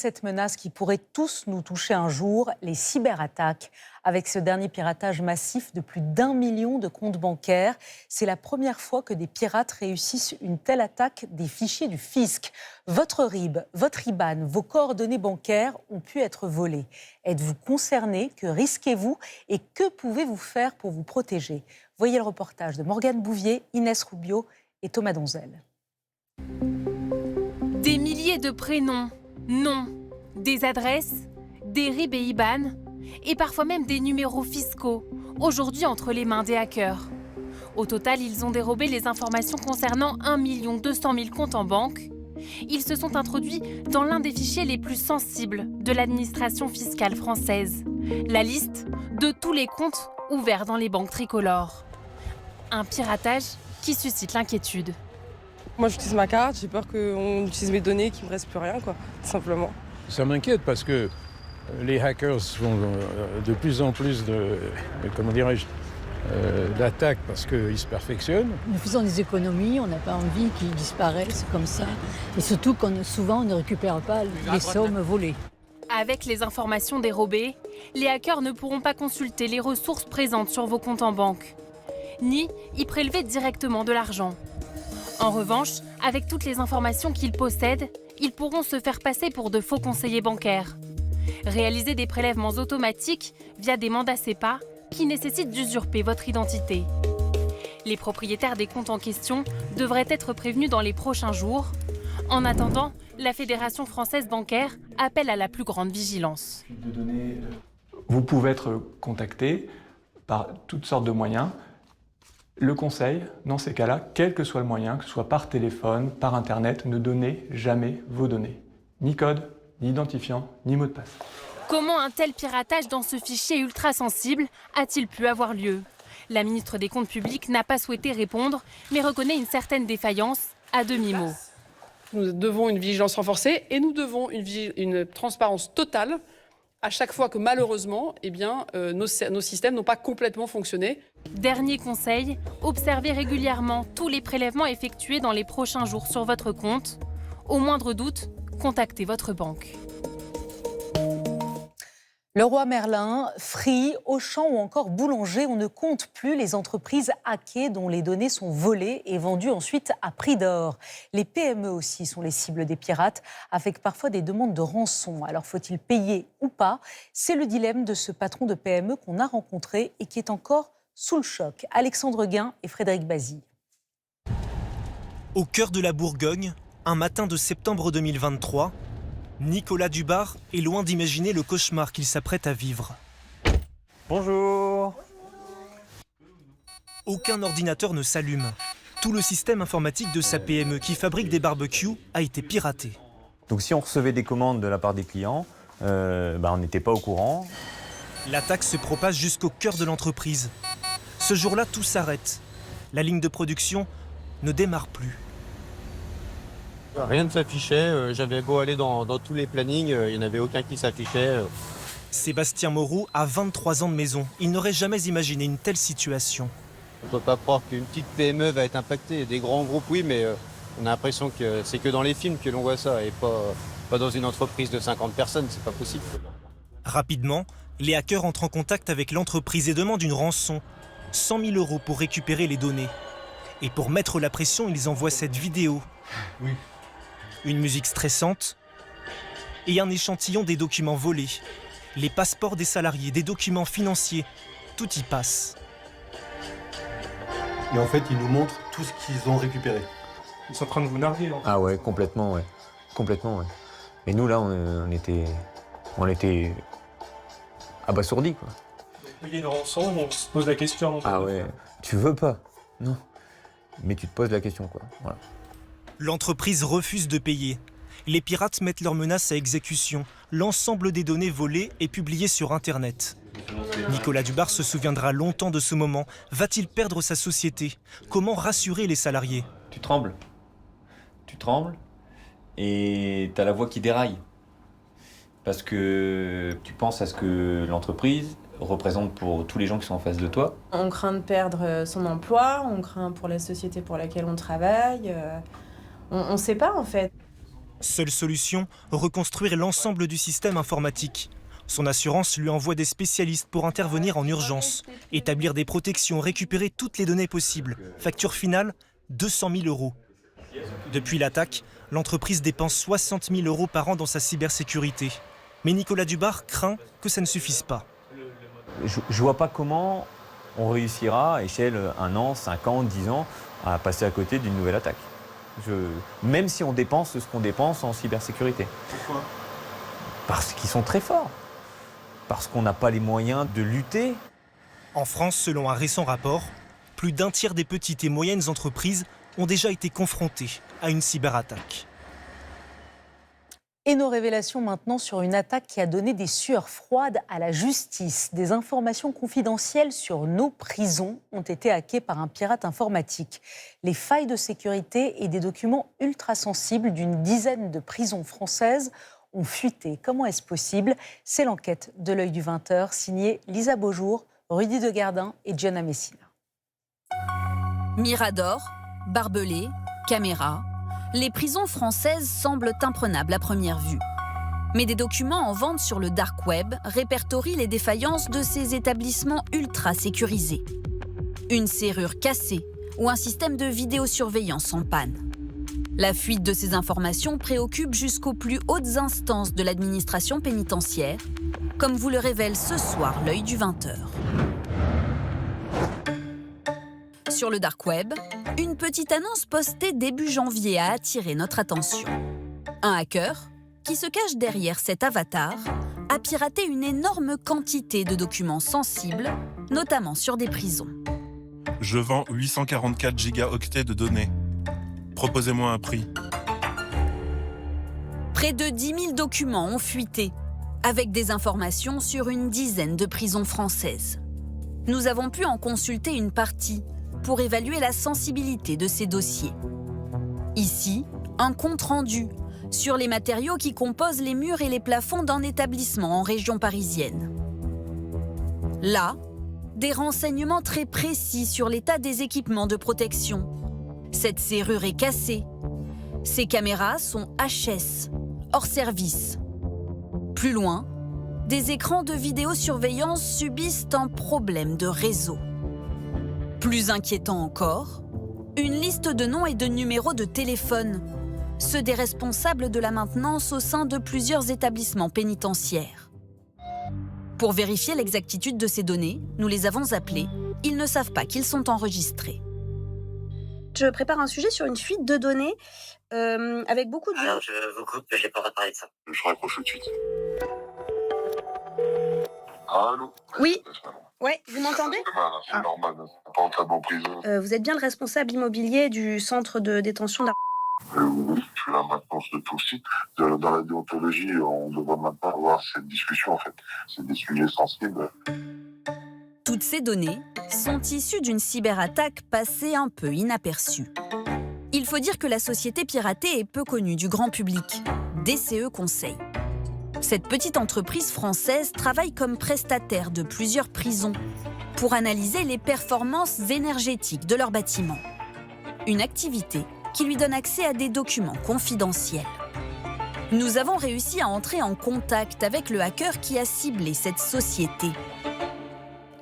cette menace qui pourrait tous nous toucher un jour, les cyberattaques. Avec ce dernier piratage massif de plus d'1 million de comptes bancaires, c'est la première fois que des pirates réussissent une telle attaque des fichiers du fisc. Votre RIB, votre IBAN, vos coordonnées bancaires ont pu être volées. Êtes-vous concerné? Que risquez-vous? Et que pouvez-vous faire pour vous protéger? Voyez le reportage de Morgane Bouvier, Inès Rubio et Thomas Donzel. Des milliers de prénoms, noms, des adresses, des RIB et IBAN, et parfois même des numéros fiscaux, aujourd'hui entre les mains des hackers. Au total, ils ont dérobé les informations concernant 1 200 000 comptes en banque. Ils se sont introduits dans l'un des fichiers les plus sensibles de l'administration fiscale française. La liste de tous les comptes ouverts dans les banques tricolores. Un piratage qui suscite l'inquiétude. Moi, j'utilise ma carte, j'ai peur qu'on utilise mes données, qu'il ne me reste plus rien, quoi, tout simplement. Ça m'inquiète parce que les hackers font de plus en plus d'attaques parce qu'ils se perfectionnent. Nous faisons des économies, on n'a pas envie qu'ils disparaissent comme ça. Et surtout, souvent, on ne récupère pas les sommes volées. Avec les informations dérobées, les hackers ne pourront pas consulter les ressources présentes sur vos comptes en banque, ni y prélever directement de l'argent. En revanche, avec toutes les informations qu'ils possèdent, ils pourront se faire passer pour de faux conseillers bancaires. Réaliser des prélèvements automatiques via des mandats SEPA qui nécessitent d'usurper votre identité. Les propriétaires des comptes en question devraient être prévenus dans les prochains jours. En attendant, la Fédération française bancaire appelle à la plus grande vigilance. Vous pouvez être contacté par toutes sortes de moyens. Le conseil, dans ces cas-là, quel que soit le moyen, que ce soit par téléphone, par Internet, ne donnez jamais vos données. Ni code, ni identifiant, ni mot de passe. Comment un tel piratage dans ce fichier ultra sensible a-t-il pu avoir lieu? La ministre des Comptes publics n'a pas souhaité répondre, mais reconnaît une certaine défaillance à demi-mot. Nous devons une vigilance renforcée et nous devons une transparence totale à chaque fois que malheureusement, nos systèmes n'ont pas complètement fonctionné. Dernier conseil, observez régulièrement tous les prélèvements effectués dans les prochains jours sur votre compte. Au moindre doute, contactez votre banque. Leroy Merlin, Free, Auchan ou encore Boulanger, on ne compte plus les entreprises hackées dont les données sont volées et vendues ensuite à prix d'or. Les PME aussi sont les cibles des pirates, avec parfois des demandes de rançon. Alors faut-il payer ou pas? C'est le dilemme de ce patron de PME qu'on a rencontré et qui est encore sous le choc. Alexandre Guin et Frédéric Bazy. Au cœur de la Bourgogne, un matin de septembre 2023, Nicolas Dubar est loin d'imaginer le cauchemar qu'il s'apprête à vivre. Bonjour. Aucun ordinateur ne s'allume. Tout le système informatique de sa PME qui fabrique des barbecues a été piraté. Donc si on recevait des commandes de la part des clients, on n'était pas au courant. L'attaque se propage jusqu'au cœur de l'entreprise. Ce jour-là, tout s'arrête. La ligne de production ne démarre plus. Rien ne s'affichait, j'avais beau aller dans tous les plannings, il n'y en avait aucun qui s'affichait. Sébastien Moreau a 23 ans de maison. Il n'aurait jamais imaginé une telle situation. On ne peut pas croire qu'une petite PME va être impactée. Des grands groupes, oui, mais on a l'impression que c'est que dans les films que l'on voit ça et pas dans une entreprise de 50 personnes, c'est pas possible. Rapidement, les hackers entrent en contact avec l'entreprise et demandent une rançon, 100 000 € pour récupérer les données. Et pour mettre la pression, ils envoient cette vidéo. Oui. Une musique stressante et un échantillon des documents volés. Les passeports des salariés, des documents financiers, tout y passe. Et en fait, ils nous montrent tout ce qu'ils ont récupéré. Ils sont en train de vous narguer. Ah ouais, complètement, ouais. Complètement, ouais. Et nous, là, on était abasourdis, quoi. Payer une rançon, on se pose la question. Ah ouais, tu veux pas? Non. Mais tu te poses la question, quoi. Voilà. L'entreprise refuse de payer. Les pirates mettent leurs menaces à exécution. L'ensemble des données volées est publié sur Internet. Nicolas Dubar se souviendra longtemps de ce moment. Va-t-il perdre sa société? Comment rassurer les salariés? Tu trembles. Tu trembles et t'as la voix qui déraille. Parce que tu penses à ce que l'entreprise représente pour tous les gens qui sont en face de toi. On craint de perdre son emploi, on craint pour la société pour laquelle on travaille. On ne sait pas en fait. Seule solution, reconstruire l'ensemble du système informatique. Son assurance lui envoie des spécialistes pour intervenir en urgence, établir des protections, récupérer toutes les données possibles. Facture finale, 200 000 €. Depuis l'attaque, l'entreprise dépense 60 000 € par an dans sa cybersécurité. Mais Nicolas Dubar craint que ça ne suffise pas. Je ne vois pas comment on réussira à échelle 1 an, 5 ans, 10 ans à passer à côté d'une nouvelle attaque. Même si on dépense ce qu'on dépense en cybersécurité. Pourquoi ? Parce qu'ils sont très forts. Parce qu'on n'a pas les moyens de lutter. En France, selon un récent rapport, plus d'un tiers des petites et moyennes entreprises ont déjà été confrontées à une cyberattaque. Et nos révélations maintenant sur une attaque qui a donné des sueurs froides à la justice. Des informations confidentielles sur nos prisons ont été hackées par un pirate informatique. Les failles de sécurité et des documents ultra sensibles d'une dizaine de prisons françaises ont fuité. Comment est-ce possible? C'est l'enquête de l'Œil du 20h, signée Lisa Beaujour, Rudy Degardin et Gianna Messina. Mirador, barbelés, caméras, les prisons françaises semblent imprenables à première vue. Mais des documents en vente sur le dark web répertorient les défaillances de ces établissements ultra sécurisés. Une serrure cassée ou un système de vidéosurveillance en panne. La fuite de ces informations préoccupe jusqu'aux plus hautes instances de l'administration pénitentiaire, comme vous le révèle ce soir l'Œil du 20h. Sur le dark web, une petite annonce postée début janvier a attiré notre attention. Un hacker, qui se cache derrière cet avatar, a piraté une énorme quantité de documents sensibles, notamment sur des prisons. Je vends 844 gigaoctets de données. Proposez-moi un prix. Près de 10 000 documents ont fuité, avec des informations sur une dizaine de prisons françaises. Nous avons pu en consulter une partie pour évaluer la sensibilité de ces dossiers. Ici, un compte-rendu sur les matériaux qui composent les murs et les plafonds d'un établissement en région parisienne. Là, des renseignements très précis sur l'état des équipements de protection. Cette serrure est cassée. Ces caméras sont HS, hors service. Plus loin, des écrans de vidéosurveillance subissent un problème de réseau. Plus inquiétant encore, une liste de noms et de numéros de téléphone, ceux des responsables de la maintenance au sein de plusieurs établissements pénitentiaires. Pour vérifier l'exactitude de ces données, nous les avons appelés. Ils ne savent pas qu'ils sont enregistrés. Je prépare un sujet sur une fuite de données avec beaucoup de... Alors, je vous coupe, j'ai pas parler de ça. Je raccroche tout de suite. Allô? Oui. Ouais, vous m'entendez? C'est normal, c'est pas entré en prison. Vous êtes bien le responsable immobilier du centre de détention d'Ar... Oui, je fais la maintenance de tout le site. Dans la déontologie, on ne devrait même pas avoir cette discussion, en fait. C'est des sujets sensibles. Toutes ces données sont issues d'une cyberattaque passée un peu inaperçue. Il faut dire que la société piratée est peu connue du grand public, DCE Conseil. Cette petite entreprise française travaille comme prestataire de plusieurs prisons pour analyser les performances énergétiques de leurs bâtiments. Une activité qui lui donne accès à des documents confidentiels. Nous avons réussi à entrer en contact avec le hacker qui a ciblé cette société.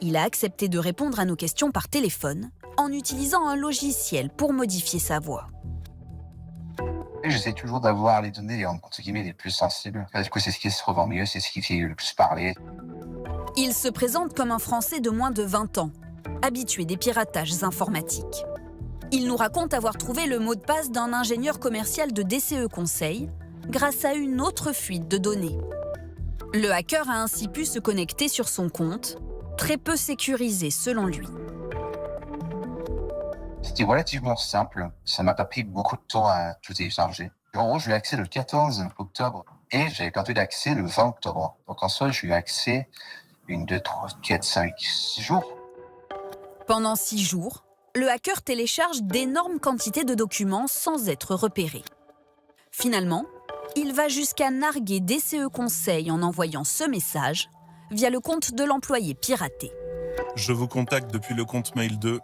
Il a accepté de répondre à nos questions par téléphone en utilisant un logiciel pour modifier sa voix. J'essaie toujours d'avoir les données entre guillemets les plus sensibles. Du coup, c'est ce qui se revend mieux, c'est ce qui fait le plus parler. Il se présente comme un Français de moins de 20 ans, habitué des piratages informatiques. Il nous raconte avoir trouvé le mot de passe d'un ingénieur commercial de DCE Conseil grâce à une autre fuite de données. Le hacker a ainsi pu se connecter sur son compte, très peu sécurisé selon lui. C'était relativement simple, ça m'a pas pris beaucoup de temps à tout télécharger. En gros, j'ai eu accès le 14 octobre et j'avais perdu l'accès le 20 octobre. Donc en soi, j'ai eu accès 1, 2, 3, 4, 5, 6 jours. Pendant 6 jours, le hacker télécharge d'énormes quantités de documents sans être repéré. Finalement, il va jusqu'à narguer DCE Conseil en envoyant ce message via le compte de l'employé piraté. Je vous contacte depuis le compte mail de...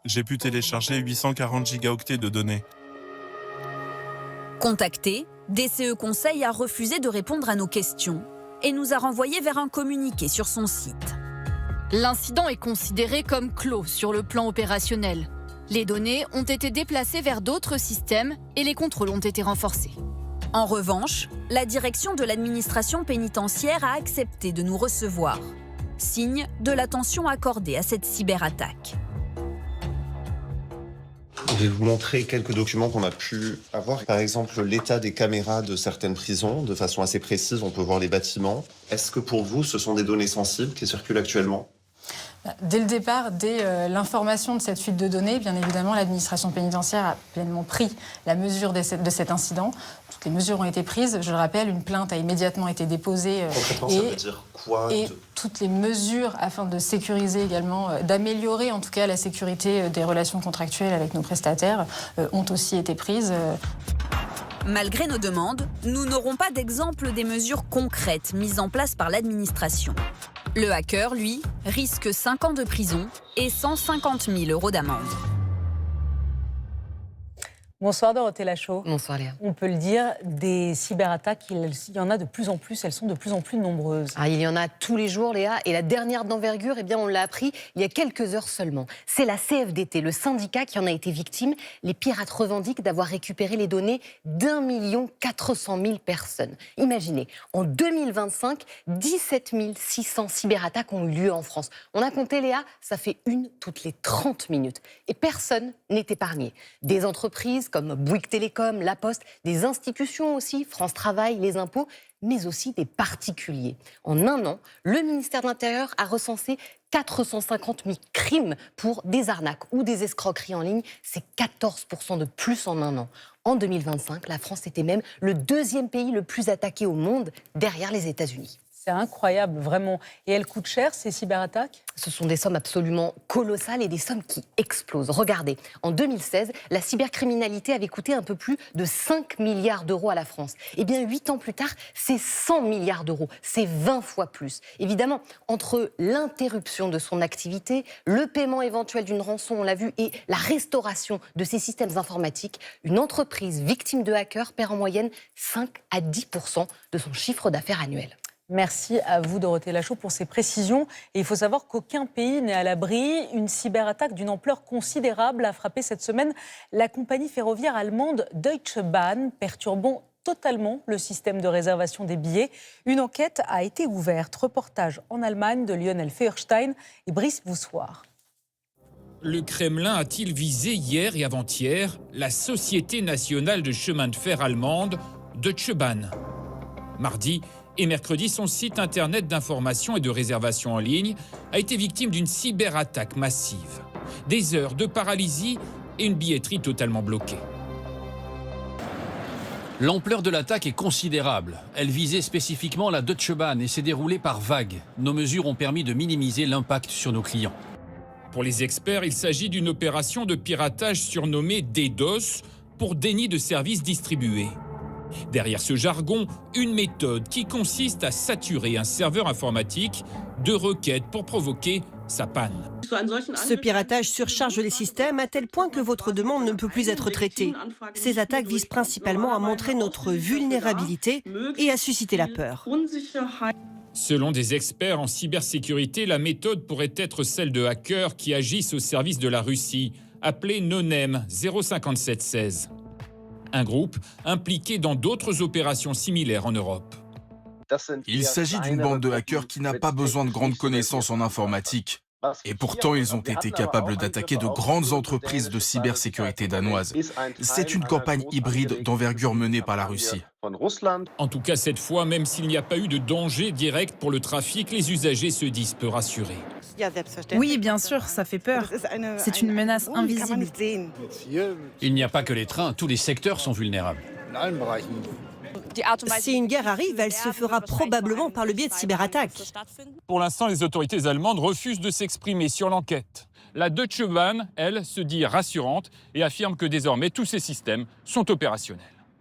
J'ai pu télécharger 840 gigaoctets de données. Contacté, DCE Conseil a refusé de répondre à nos questions et nous a renvoyés vers un communiqué sur son site. L'incident est considéré comme clos sur le plan opérationnel. Les données ont été déplacées vers d'autres systèmes et les contrôles ont été renforcés. En revanche, la direction de l'administration pénitentiaire a accepté de nous recevoir. Signe de l'attention accordée à cette cyberattaque. Je vais vous montrer quelques documents qu'on a pu avoir. Par exemple, l'état des caméras de certaines prisons, de façon assez précise, on peut voir les bâtiments. Est-ce que pour vous, ce sont des données sensibles qui circulent actuellement ? Dès le départ, dès l'information de cette fuite de données, bien évidemment, l'administration pénitentiaire a pleinement pris la mesure de cet incident. Toutes les mesures ont été prises. Je le rappelle, une plainte a immédiatement été déposée. Concrètement, ça veut dire quoi Et toutes les mesures afin de sécuriser également, d'améliorer en tout cas la sécurité des relations contractuelles avec nos prestataires ont aussi été prises. Malgré nos demandes, nous n'aurons pas d'exemple des mesures concrètes mises en place par l'administration. Le hacker, lui, risque 5 ans de prison et 150 000 € d'amende. Bonsoir Dorothée Lachaud. Bonsoir Léa. On peut le dire, des cyberattaques, il y en a de plus en plus, elles sont de plus en plus nombreuses. Il y en a tous les jours Léa, et la dernière d'envergure, on l'a appris il y a quelques heures seulement. C'est la CFDT, le syndicat qui en a été victime. Les pirates revendiquent d'avoir récupéré les données d'1 400 000 personnes. Imaginez, en 2025, 17 600 cyberattaques ont eu lieu en France. On a compté Léa, ça fait une toutes les 30 minutes. Et personne n'est épargné. Des entreprises comme Bouygues Télécom, La Poste, des institutions aussi, France Travail, les impôts, mais aussi des particuliers. En un an, le ministère de l'Intérieur a recensé 450 000 crimes pour des arnaques ou des escroqueries en ligne. C'est 14% de plus en un an. En 2025, la France était même le 2e pays le plus attaqué au monde, derrière les États-Unis. C'est incroyable, vraiment. Et elles coûtent cher, ces cyberattaques ? Ce sont des sommes absolument colossales et des sommes qui explosent. Regardez, en 2016, la cybercriminalité avait coûté un peu plus de 5 milliards d'euros à la France. Eh bien, 8 ans plus tard, c'est 100 milliards d'euros. C'est 20 fois plus. Évidemment, entre l'interruption de son activité, le paiement éventuel d'une rançon, on l'a vu, et la restauration de ses systèmes informatiques, une entreprise victime de hackers perd en moyenne 5 à 10% de son chiffre d'affaires annuel. Merci à vous, Dorothée Lachaud, pour ces précisions. Et il faut savoir qu'aucun pays n'est à l'abri. Une cyberattaque d'une ampleur considérable a frappé cette semaine la compagnie ferroviaire allemande Deutsche Bahn, perturbant totalement le système de réservation des billets. Une enquête a été ouverte. Reportage en Allemagne de Lionel Feuerstein et Brice Boussoir. Le Kremlin a-t-il visé hier et avant-hier la Société nationale de chemin de fer allemande, Deutsche Bahn ? Mardi et mercredi, son site internet d'information et de réservation en ligne a été victime d'une cyberattaque massive. Des heures de paralysie et une billetterie totalement bloquée. L'ampleur de l'attaque est considérable. Elle visait spécifiquement la Deutsche Bahn et s'est déroulée par vagues. Nos mesures ont permis de minimiser l'impact sur nos clients. Pour les experts, il s'agit d'une opération de piratage surnommée DDoS pour déni de services distribués. Derrière ce jargon, une méthode qui consiste à saturer un serveur informatique de requêtes pour provoquer sa panne. Ce piratage surcharge les systèmes à tel point que votre demande ne peut plus être traitée. Ces attaques visent principalement à montrer notre vulnérabilité et à susciter la peur. Selon des experts en cybersécurité, la méthode pourrait être celle de hackers qui agissent au service de la Russie, appelée NONEM 05716. Un groupe impliqué dans d'autres opérations similaires en Europe. Il s'agit d'une bande de hackers qui n'a pas besoin de grandes connaissances en informatique. Et pourtant, ils ont été capables d'attaquer de grandes entreprises de cybersécurité danoises. C'est une campagne hybride d'envergure menée par la Russie. En tout cas, cette fois, même s'il n'y a pas eu de danger direct pour le trafic, les usagers se disent peu rassurés. Oui, bien sûr, ça fait peur. C'est une menace invisible. Il n'y a pas que les trains, tous les secteurs sont vulnérables. Si une guerre arrive, elle se fera probablement par le biais de cyberattaques. Pour l'instant, les autorités allemandes refusent de s'exprimer sur l'enquête. La Deutsche Bahn, elle, se dit rassurante et affirme que désormais tous ces systèmes sont opérationnels.